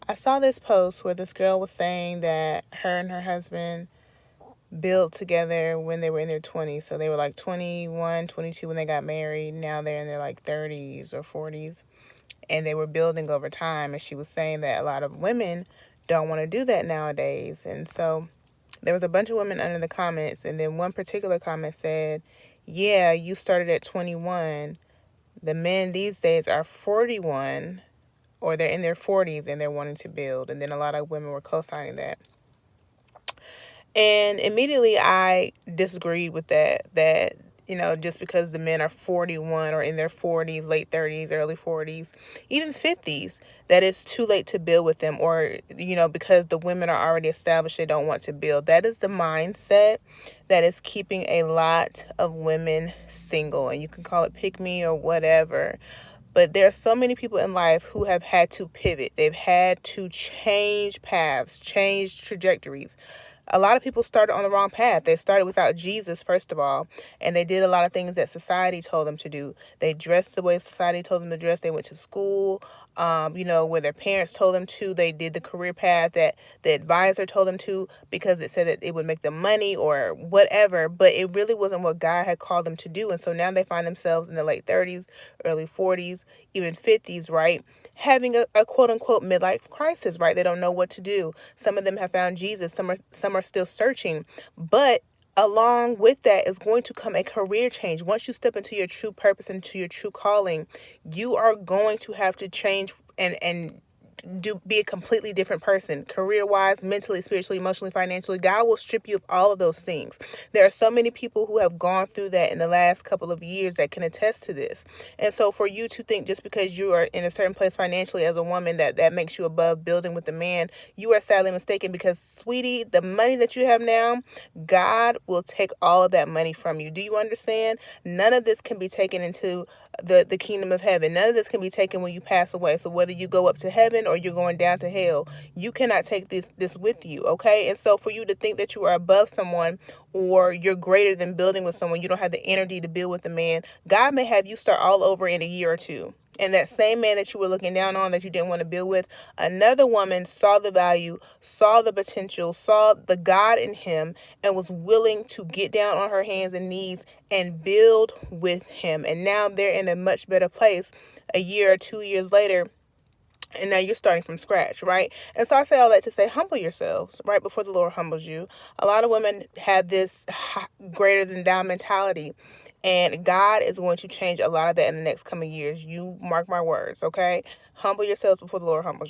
I saw this post where this girl was saying that her and her husband built together when they were in their 20s. So they were like 21, 22 when they got married. Now they're in their like 30s or 40s. And they were building over time. And she was saying that a lot of women don't want to do that nowadays. And so there was a bunch of women under the comments. And then one particular comment said, yeah, you started at 21. The men these days are 41 or they're in their 40s and they're wanting to build. And then a lot of women were co-signing that. And immediately I disagreed with that, just because the men are 41 or in their 40s, late 30s, early 40s, even 50s, that it's too late to build with them, or, because the women are already established, they don't want to build. That is the mindset that is keeping a lot of women single. And you can call it pick me or whatever. But there are so many people in life who have had to pivot. They've had to change paths, change trajectories. A lot of people started on the wrong path. They started without Jesus, first of all, and they did a lot of things that society told them to do. They dressed the way society told them to dress. They went to school, where their parents told them to. They did the career path that the advisor told them to because it said that it would make them money or whatever, but it really wasn't what God had called them to do. And so now they find themselves in the late 30s, early 40s, even 50s, right? Having a quote unquote midlife crisis, right? They don't know what to do. Some of them have found Jesus. Some are still searching. But along with that is going to come a career change. Once you step into your true purpose, into your true calling, you are going to have to change and be a completely different person, career-wise, mentally, spiritually, emotionally, financially. God will strip you of all of those things. There are so many people who have gone through that in the last couple of years that can attest to this. And so for you to think just because you are in a certain place financially as a woman that makes you above building with a man, you are sadly mistaken, because, sweetie, the money that you have now, God will take all of that money from you. Do you understand? None of this can be taken into the kingdom of heaven. None of this can be taken when you pass away. So whether you go up to heaven or you're going down to hell, you cannot take this with you, okay? And so for you to think that you are above someone or you're greater than building with someone, you don't have the energy to build with a man, God may have you start all over in a year or two. And that same man that you were looking down on, that you didn't want to build with, another woman saw the value, saw the potential, saw the God in him, and was willing to get down on her hands and knees and build with him. And now they're in a much better place a year or 2 years later. And now you're starting from scratch, right? And so I say all that to say, humble yourselves right before the Lord humbles you. A lot of women have this greater than thou mentality. And God is going to change a lot of that in the next coming years. You mark my words, okay? Humble yourselves before the Lord humbles you.